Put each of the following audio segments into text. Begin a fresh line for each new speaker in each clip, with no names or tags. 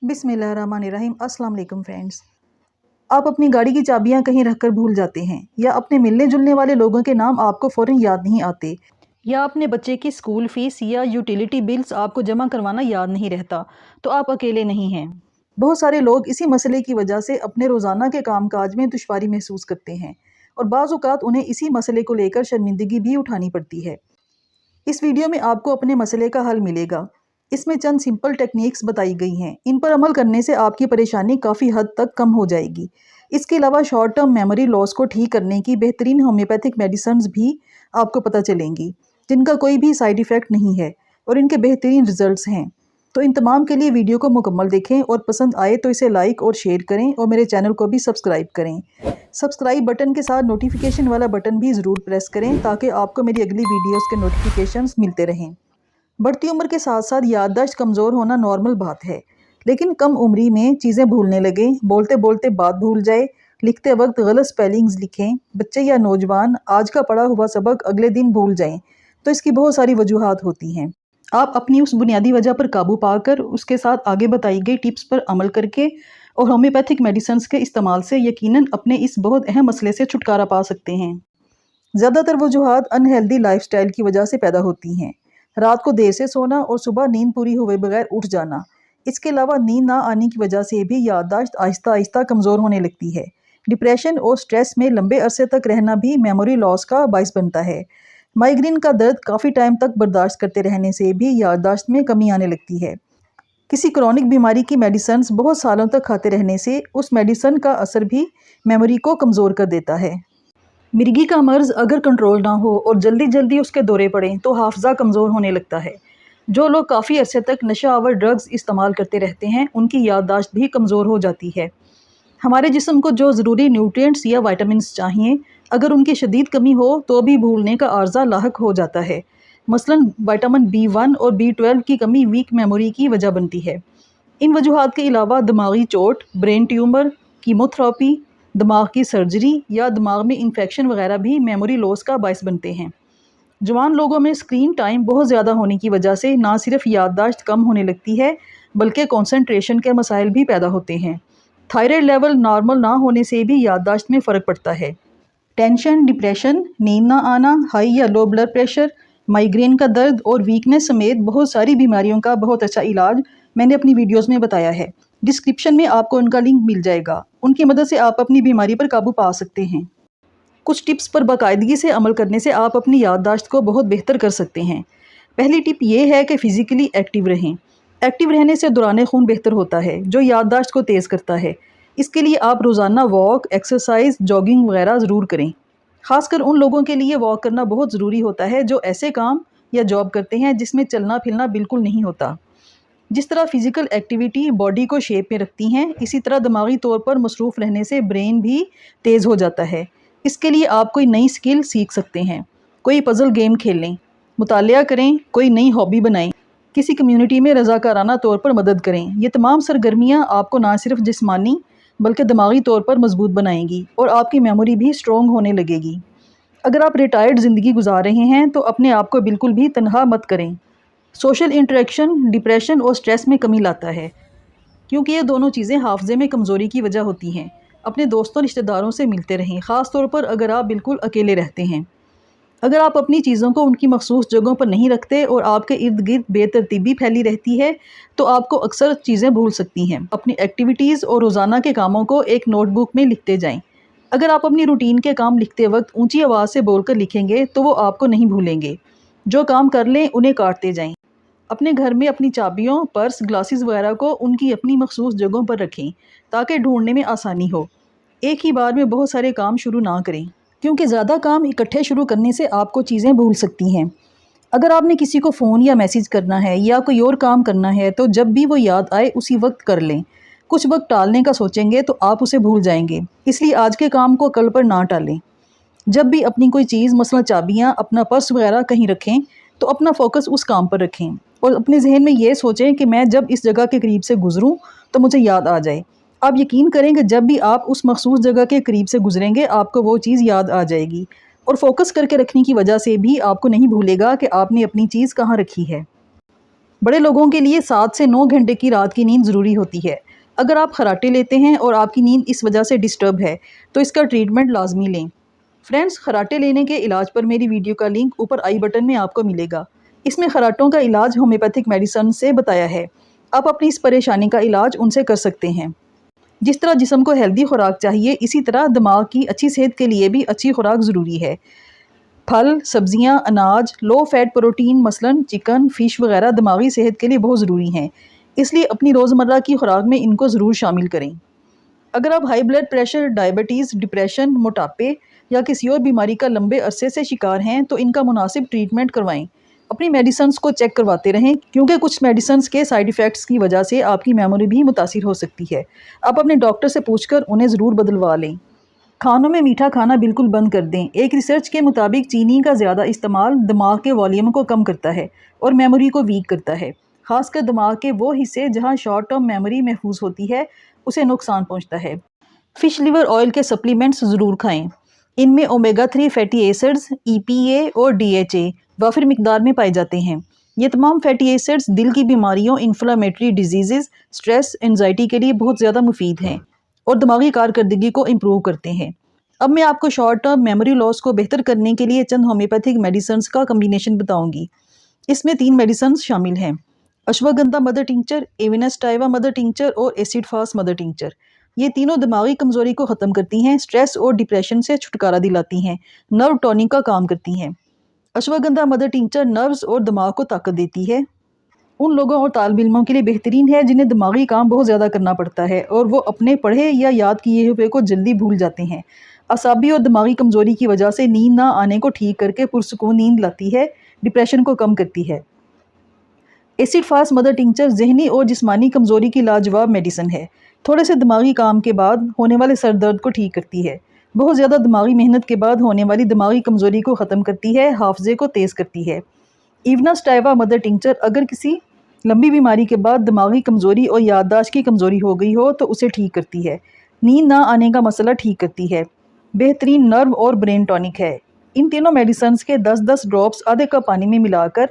बिस्मिल्लाहिर्रहमानिर्रहीम। अस्सलाम वालेकुम फ्रेंड्स। आप अपनी गाड़ी की चाबियां कहीं रखकर भूल जाते हैं, या अपने मिलने जुलने वाले लोगों के नाम आपको फ़ौरन याद नहीं आते, या अपने बच्चे की स्कूल फीस या यूटिलिटी बिल्स आपको जमा करवाना याद नहीं रहता, तो आप अकेले नहीं हैं। बहुत सारे लोग इसी मसले की वजह से अपने रोज़ाना के कामकाज में दुश्वारी महसूस करते हैं, और बाज़ औक़ात उन्हें इसी मसले को लेकर शर्मिंदगी भी उठानी पड़ती है। इस वीडियो में आपको अपने मसले का हल मिलेगा। इसमें चंद सिंपल टेक्निक्स बताई गई हैं। इन पर अमल करने से आपकी परेशानी काफ़ी हद तक कम हो जाएगी। इसके अलावा शॉर्ट टर्म मेमोरी लॉस को ठीक करने की बेहतरीन होम्योपैथिक मेडिसिन्स भी आपको पता चलेंगी, जिनका कोई भी साइड इफ़ेक्ट नहीं है और इनके बेहतरीन रिजल्ट्स हैं। तो इन तमाम के लिए वीडियो को मुकम्मल देखें, और पसंद आए तो इसे लाइक और शेयर करें, और मेरे चैनल को भी सब्सक्राइब करें। सब्सक्राइब बटन के साथ नोटिफिकेशन वाला बटन भी ज़रूर प्रेस करें, ताकि आपको मेरी अगली वीडियोस के नोटिफिकेशंस मिलते रहें। बढ़ती उम्र के साथ साथ याददाश्त कमज़ोर होना नॉर्मल बात है, लेकिन कम उम्री में चीज़ें भूलने लगें, बोलते बोलते बात भूल जाए, लिखते वक्त गलत स्पेलिंग्स लिखें, बच्चे या नौजवान आज का पढ़ा हुआ सबक अगले दिन भूल जाएं, तो इसकी बहुत सारी वजूहात होती हैं। आप अपनी उस बुनियादी वजह पर काबू पाकर उसके साथ आगे बताई गई टिप्स पर अमल करके और होम्योपैथिक मेडिसिन्स के इस्तेमाल से यकीनन अपने इस बहुत अहम मसले से छुटकारा पा सकते हैं। ज़्यादातर वजूहात अनहेल्दी लाइफस्टाइल की वजह से पैदा होती हैं। रात को देर से सोना और सुबह नींद पूरी हुए बगैर उठ जाना। इसके अलावा नींद ना आने की वजह से भी याददाश्त आहिस्ता आहिस्ता कमज़ोर होने लगती है। डिप्रेशन और स्ट्रेस में लंबे अरसे तक रहना भी मेमोरी लॉस का बाइस बनता है। माइग्रेन का दर्द काफ़ी टाइम तक बर्दाश्त करते रहने से भी याददाश्त में कमी आने लगती है। किसी क्रॉनिक बीमारी की मेडिसिन बहुत सालों तक खाते रहने से उस मेडिसिन का असर भी मेमोरी को कमज़ोर कर देता है। मिर्गी का मर्ज़ अगर कंट्रोल ना हो और जल्दी जल्दी उसके दौरे पड़ें तो हाफजा कमज़ोर होने लगता है। जो लोग काफ़ी अरसे तक नशा आवर ड्रग्स इस्तेमाल करते रहते हैं, उनकी याददाश्त भी कमज़ोर हो जाती है। हमारे जिस्म को जो ज़रूरी न्यूट्रिएंट्स या विटामिन्स चाहिए, अगर उनकी शदीद कमी हो तो भी भूलने का आर्जा लाहक हो जाता है। मसलन विटामिन B1 और B12 की कमी वीक मेमोरी की वजह बनती है। इन वजूहात के अलावा दिमागी चोट, ब्रेन ट्यूमर, कीमोथेरेपी, दिमाग की सर्जरी या दिमाग में इन्फेक्शन वगैरह भी मेमोरी लॉस का बायस बनते हैं। जवान लोगों में स्क्रीन टाइम बहुत ज़्यादा होने की वजह से ना सिर्फ याददाश्त कम होने लगती है, बल्कि कंसंट्रेशन के मसाइल भी पैदा होते हैं। थायराइड लेवल नॉर्मल ना होने से भी याददाश्त में फ़र्क पड़ता है। टेंशन, डिप्रेशन, नींद ना आना, हाई या लो ब्लड प्रेशर, माइग्रेन का दर्द और वीकनेस समेत बहुत सारी बीमारियों का बहुत अच्छा इलाज मैंने अपनी वीडियोस में बताया है। डिस्क्रिप्शन में आपको उनका लिंक मिल जाएगा। उनकी मदद से आप अपनी बीमारी पर काबू पा सकते हैं। कुछ टिप्स पर बाकायदगी से अमल करने से आप अपनी याददाश्त को बहुत बेहतर कर सकते हैं। पहली टिप ये है कि फ़िज़िकली एक्टिव रहें। एक्टिव रहने से दौरान खून बेहतर होता है, जो याददाश्त को तेज़ करता है। इसके लिए आप रोज़ाना वॉक, एक्सरसाइज, जॉगिंग वगैरह ज़रूर करें। ख़ासकर उन लोगों के लिए वॉक करना बहुत ज़रूरी होता है जो ऐसे काम या जॉब करते हैं जिसमें चलना फिरना बिल्कुल नहीं होता। जिस तरह फ़िज़िकल एक्टिविटी बॉडी को शेप में रखती हैं, इसी तरह दिमागी तौर पर मसरूफ़ रहने से ब्रेन भी तेज़ हो जाता है। इसके लिए आप कोई नई स्किल सीख सकते हैं, कोई पज़ल गेम खेल लें, मुतालिया करें, कोई नई हॉबी बनाएं, किसी कम्युनिटी में रज़ाकाराना तौर पर मदद करें। ये तमाम सरगर्मियाँ आपको ना सिर्फ जिस्मानी बल्कि दिमागी तौर पर मजबूत बनाएंगी और आपकी मेमोरी भी स्ट्रॉन्ग होने लगेगी। अगर आप रिटायर्ड ज़िंदगी गुजार रहे हैं तो अपने आप को बिल्कुल भी तनहा मत करें। सोशल इंटरेक्शन डिप्रेशन और स्ट्रेस में कमी लाता है, क्योंकि ये दोनों चीज़ें हाफजे में कमज़ोरी की वजह होती हैं। अपने दोस्तों रिश्तेदारों से मिलते रहें, ख़ास तौर पर अगर आप बिल्कुल अकेले रहते हैं। अगर आप अपनी चीज़ों को उनकी मखसूस जगहों पर नहीं रखते और आपके इर्द गिर्द बेतरतीबी फैली रहती है, तो आपको अक्सर चीज़ें भूल सकती हैं। अपनी एक्टिविटीज़ और रोज़ाना के कामों को एक नोटबुक में लिखते जाएं। अगर आप अपनी रूटीन के काम लिखते वक्त ऊंची आवाज़ से बोलकर लिखेंगे तो वो आपको नहीं भूलेंगे। जो काम कर लें उन्हें काटते जाएं। अपने घर में अपनी चाबियों, पर्स, ग्लासेस वगैरह को उनकी अपनी मखसूस जगहों पर रखें, ताकि ढूंढने में आसानी हो। एक ही बार में बहुत सारे काम शुरू ना करें, क्योंकि ज़्यादा काम इकट्ठे शुरू करने से आपको चीज़ें भूल सकती हैं। अगर आपने किसी को फ़ोन या मैसेज करना है या कोई और काम करना है, तो जब भी वो याद आए उसी वक्त कर लें। कुछ वक्त टालने का सोचेंगे तो आप उसे भूल जाएंगे, इसलिए आज के काम को कल पर ना टालें। जब भी अपनी कोई चीज़, मसलन चाबियाँ, अपना पर्स वगैरह कहीं रखें, तो अपना फ़ोकस उस काम पर रखें और अपने जहन में ये सोचें कि मैं जब इस जगह के करीब से गुज़रूँ तो मुझे याद आ जाए। आप यकीन करें कि जब भी आप उस मखसूस जगह के करीब से गुजरेंगे, आपको वो चीज़ याद आ जाएगी, और फोकस करके रखने की वजह से भी आपको नहीं भूलेगा कि आपने अपनी चीज़ कहाँ रखी है। بڑے لوگوں کے لیے 7 سے 9 گھنٹے کی رات کی نیند ضروری ہوتی ہے۔ اگر آپ خراٹے لیتے ہیں اور آپ کی نیند اس وجہ سے ڈسٹرب ہے تو اس کا ٹریٹمنٹ لازمی لیں۔ فرینڈز، خراٹے لینے کے علاج پر میری ویڈیو کا لنک اوپر آئی بٹن میں آپ کو ملے گا۔ اس میں خراٹوں کا علاج ہومیوپیتھک میڈیسن سے بتایا ہے۔ آپ اپنی اس پریشانی کا علاج ان سے کر سکتے ہیں۔ جس طرح جسم کو ہیلدی خوراک چاہیے، اسی طرح دماغ کی اچھی صحت کے لیے بھی اچھی خوراک ضروری ہے۔ پھل، سبزیاں، اناج، لو فیٹ پروٹین مثلاً چکن، فش وغیرہ دماغی صحت کے لیے بہت ضروری ہیں، اس لیے اپنی روزمرہ کی خوراک میں ان کو ضرور شامل کریں۔ اگر آپ high blood pressure, diabetes, depression, موٹاپے یا کسی اور بیماری کا لمبے عرصے سے شکار ہیں تو ان کا مناسب ٹریٹمنٹ کروائیں۔ اپنی میڈیسنز کو چیک کرواتے رہیں کیونکہ کچھ میڈیسنز کے سائیڈ ایفیکٹس کی وجہ سے آپ کی میموری بھی متاثر ہو سکتی ہے۔ آپ اپنے ڈاکٹر سے پوچھ کر انہیں ضرور بدلوا لیں۔ کھانوں میں میٹھا کھانا بالکل بند کر دیں۔ ایک ریسرچ کے مطابق چینی کا زیادہ استعمال دماغ کے والیوم کو کم کرتا ہے اور میموری کو ویک کرتا ہے، خاص کر دماغ کے وہ حصے جہاں شارٹ ٹرم میموری محفوظ ہوتی ہے، اسے نقصان پہنچتا ہے۔ فش لیور آئل کے سپلیمنٹس ضرور کھائیں۔ ان میں اومیگا 3 فیٹی ایسڈز، EPA اور DHA وافر مقدار میں پائے جاتے ہیں۔ یہ تمام فیٹی ایسڈز دل کی بیماریوں، انفلامٹری ڈیزیزز، سٹریس، انزائٹی کے لیے بہت زیادہ مفید ہیں اور دماغی کارکردگی کو امپروو کرتے ہیں۔ اب میں آپ کو شارٹ ٹرم میموری لاس کو بہتر کرنے کے لیے چند ہومیوپیتھک میڈیسنز کا کمبینیشن بتاؤں گی۔ اس میں 3 میڈیسنز شامل ہیں: ashwagandha mother tincture, ایونس ٹائوا mother tincture اور ایسڈ فاس مدر ٹنکچر۔ یہ تینوں دماغی کمزوری کو ختم کرتی ہیں، سٹریس اور ڈپریشن سے چھٹکارا دلاتی ہیں، نرو ٹونک کا کام کرتی ہیں۔ اشواگندھا مدر ٹنکچر نروز اور دماغ کو طاقت دیتی ہے۔ ان لوگوں اور طالب علموں کے لیے بہترین ہے جنہیں دماغی کام بہت زیادہ کرنا پڑتا ہے اور وہ اپنے پڑھے یا یاد کیے ہوئے کو جلدی بھول جاتے ہیں۔ اعصابی اور دماغی کمزوری کی وجہ سے نیند نہ آنے کو ٹھیک کر کے پرسکون نیند لاتی ہے، ڈپریشن کو کم کرتی ہے۔ ایسڈ فاس مدر ٹنکچر ذہنی اور جسمانی کمزوری کی لاجواب میڈیسن ہے۔ تھوڑے سے دماغی کام کے بعد ہونے والے سر درد کو ٹھیک کرتی ہے، بہت زیادہ دماغی محنت کے بعد ہونے والی دماغی کمزوری کو ختم کرتی ہے، حافظے کو تیز کرتی ہے۔ ایونس ٹائوا مدر ٹنکچر اگر کسی لمبی بیماری کے بعد دماغی کمزوری اور یادداشت کی کمزوری ہو گئی ہو تو اسے ٹھیک کرتی ہے، نیند نہ آنے کا مسئلہ ٹھیک کرتی ہے، بہترین نرو اور برین ٹونک ہے۔ ان تینوں میڈیسنز کے 10-10 ڈراپس آدھے کپ پانی میں ملا کر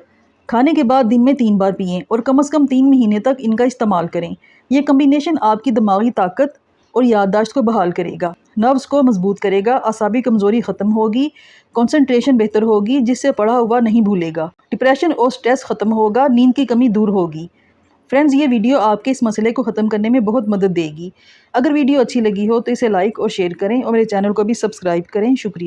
کھانے کے بعد دن میں 3 بار پئیں اور کم از کم 3 مہینے تک ان کا استعمال کریں۔ یہ کمبینیشن آپ کی دماغی طاقت اور یادداشت کو بحال کرے گا، نروز کو مضبوط کرے گا، اعصابی کمزوری ختم ہوگی، کنسنٹریشن بہتر ہوگی جس سے پڑھا ہوا نہیں بھولے گا، ڈپریشن اور سٹریس ختم ہوگا، نیند کی کمی دور ہوگی۔ فرینڈز، یہ ویڈیو آپ کے اس مسئلے کو ختم کرنے میں بہت مدد دے گی۔ اگر ویڈیو اچھی لگی ہو تو اسے لائک اور شیئر کریں اور میرے چینل کو بھی سبسکرائب کریں۔ شکریہ۔